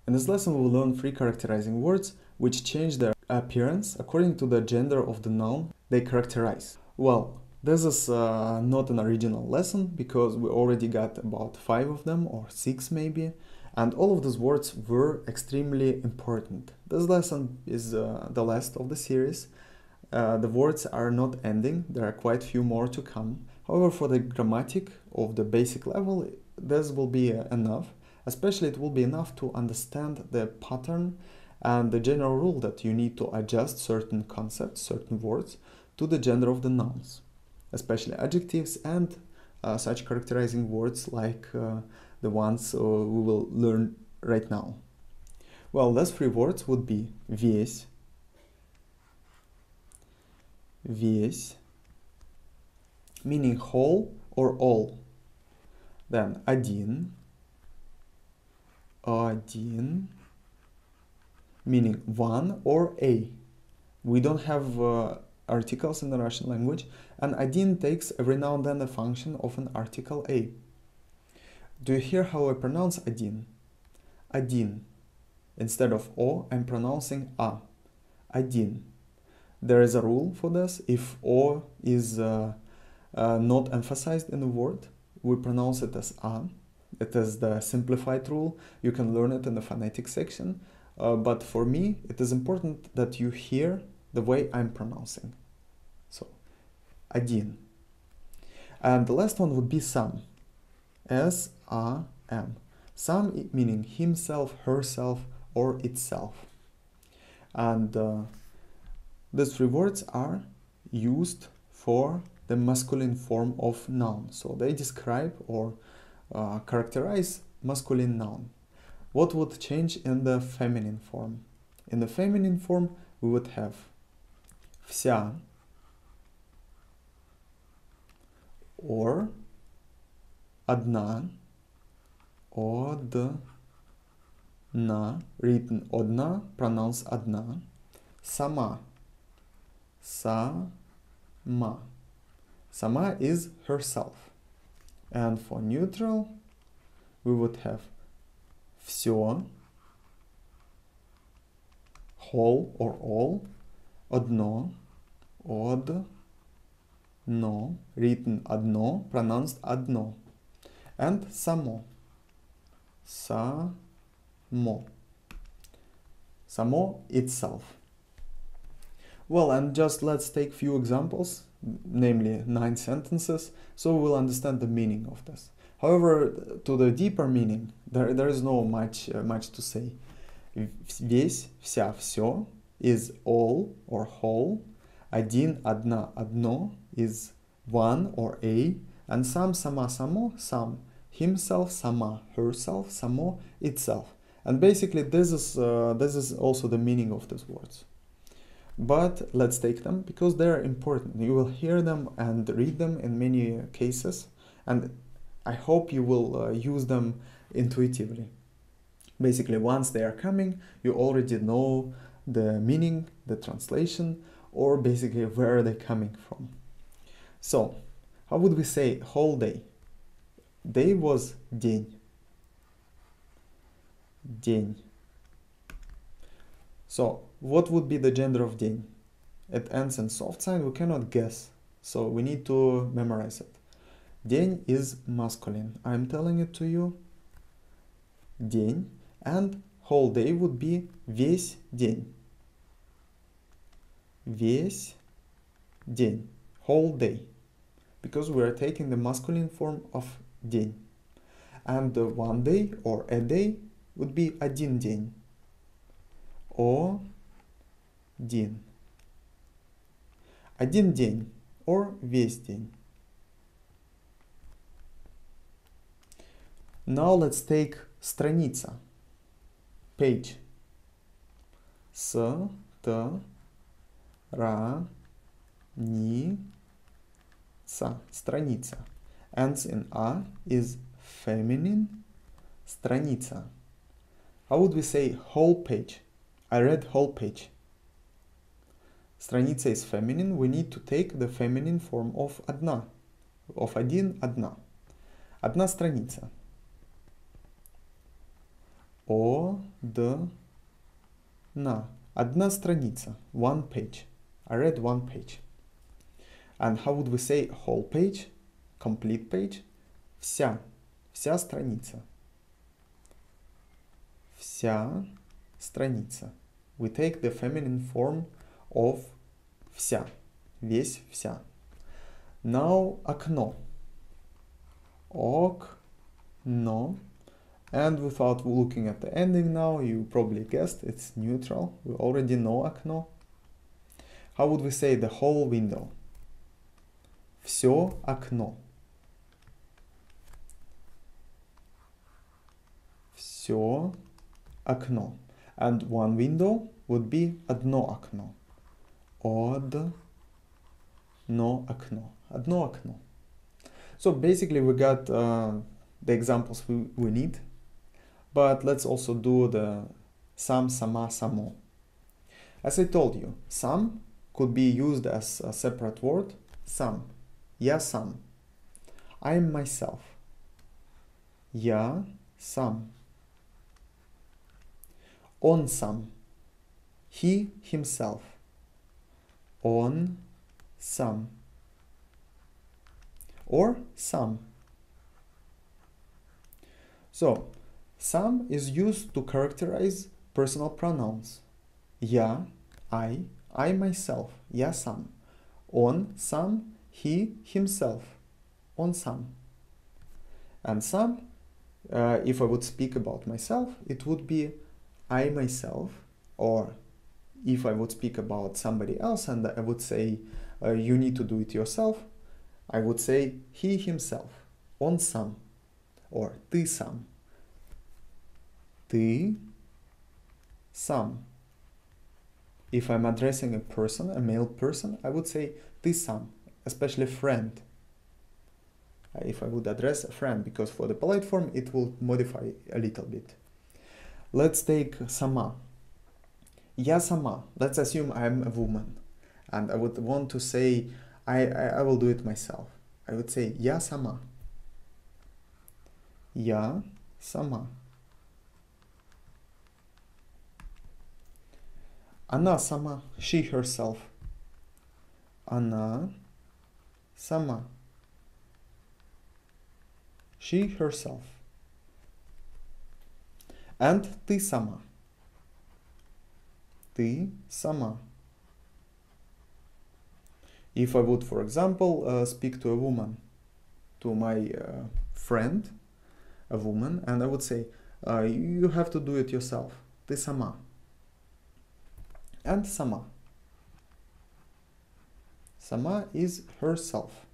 In this lesson, we will learn 3 characterizing words which change their appearance according to the gender of the noun they characterize. Well, this is not an original lesson because we already got about 5 of them or 6 maybe, and all of those words were extremely important. This lesson is the last of the series. The words are not ending, there are quite few more to come. However, for the grammatic of the basic level, this will be enough. Especially it will be enough to understand the pattern and the general rule that you need to adjust certain concepts, certain words, to the gender of the nouns, especially adjectives and such characterizing words like the ones we will learn right now. Well, those 3 words would be весь, весь, meaning whole or all. Then один, один, meaning one or a. We don't have articles in the Russian language, and один takes every now and then a function of an article a. Do you hear how I pronounce один? Один. Instead of o, I'm pronouncing a. Один. There is a rule for this. If o is not emphasized in the word, we pronounce it as a. It is the simplified rule. You can learn it in the phonetic section. But for me, it is important that you hear the way I'm pronouncing. So, один. And the last one would be сам. S-A-M. Сам meaning himself, herself, or itself. And these 3 words are used for the masculine form of noun. So they describe or characterize masculine noun. What would change in the feminine form? In the feminine form, we would have вся or одна, одна, written одна, pronounced одна, сама, сама. Сама is herself. And for neutral, we would have все, whole or all, одно, одно, written одно, pronounced одно, and само, само, само itself. Well, and just let's take few examples, namely 9 sentences, so we'll understand the meaning of this. However, to the deeper meaning, there is no much to say. Весь, вся, все is all or whole. Один, одна, одно is one or a. And сам, сама, само, some, himself, сама, herself, само, itself. And basically this is also the meaning of these words. But let's take them because they're important. You will hear them and read them in many cases, and I hope you will use them intuitively. Basically, once they are coming, you already know the meaning, the translation, or basically where they're coming from. So, how would we say whole day? Day was день. День. So, what would be the gender of день? It ends in soft sign, we cannot guess, so we need to memorize it. День is masculine, I'm telling it to you. День, and whole day would be весь день. Весь день, whole day, because we are taking the masculine form of день. And the one day or a day would be один день. Один. Один день or весь день. Now let's take страница, page. С, т, ра, ни, ца, страница. Ends in a is feminine, страница. How would we say whole page? I read whole page. Страница is feminine, we need to take the feminine form of одна, of один, одна. Одна страница. Одна. Одна страница. One page. I read one page. And how would we say whole page? Complete page? Вся. Вся страница. Вся страница. We take the feminine form of вся. Весь, вся. Now окно. Окно. And without looking at the ending now, you probably guessed it's neutral. We already know окно. How would we say the whole window? Все окно. Все окно. And one window would be одно окно. Одно окно. Одно окно. So basically we got the examples we need. But let's also do the сам, сама, само. As I told you, сам could be used as a separate word. Сам. Я сам. I am myself. Я сам. Он сам. He, himself. Он сам. Or сам. So, сам is used to characterize personal pronouns. Я, I myself, я сам. Он сам, he, himself, он сам. And сам, if I would speak about myself, it would be I myself, or if I would speak about somebody else and I would say you need to do it yourself, I would say he himself, он сам, or ты сам. Ты сам. If I'm addressing a person, a male person, I would say ты сам, especially friend. If I would address a friend, because for the polite form it will modify a little bit. Let's take сама. Я сама. Let's assume I'm a woman and I would want to say I will do it myself. I would say я сама. Я сама. Она сама. She herself. Она сама. She herself. And ты сама. Ты сама. If I would, for example, speak to a woman, to my friend, a woman, and I would say, you have to do it yourself. Ты сама. And сама. Сама is herself.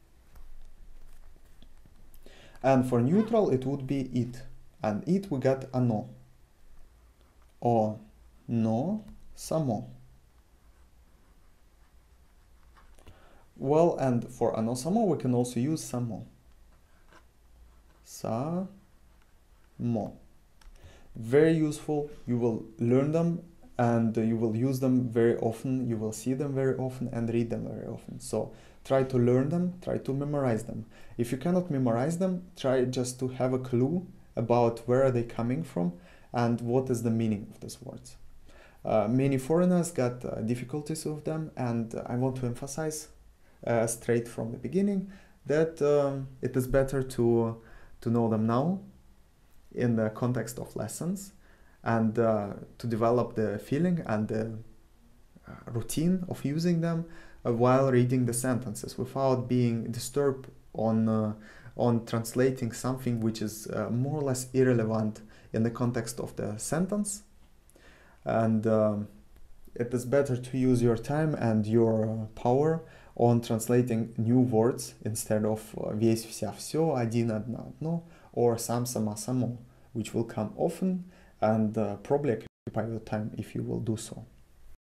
And for neutral it would be it. And it we got оно. Оно само. Well, and for оно само we can also use само. Само. Very useful. You will learn them and you will use them very often. You will see them very often and read them very often. So try to learn them, try to memorize them. If you cannot memorize them, try just to have a clue about where are they coming from and what is the meaning of these words. Many foreigners got difficulties with them, and I want to emphasize straight from the beginning that it is better to know them now in the context of lessons and to develop the feeling and the routine of using them while reading the sentences without being disturbed on translating something which is more or less irrelevant in the context of the sentence. And it is better to use your time and your power on translating new words instead of весь, вся, все, один, одна, одно, or сам, сама, само, which will come often and probably occupy your time if you will do so.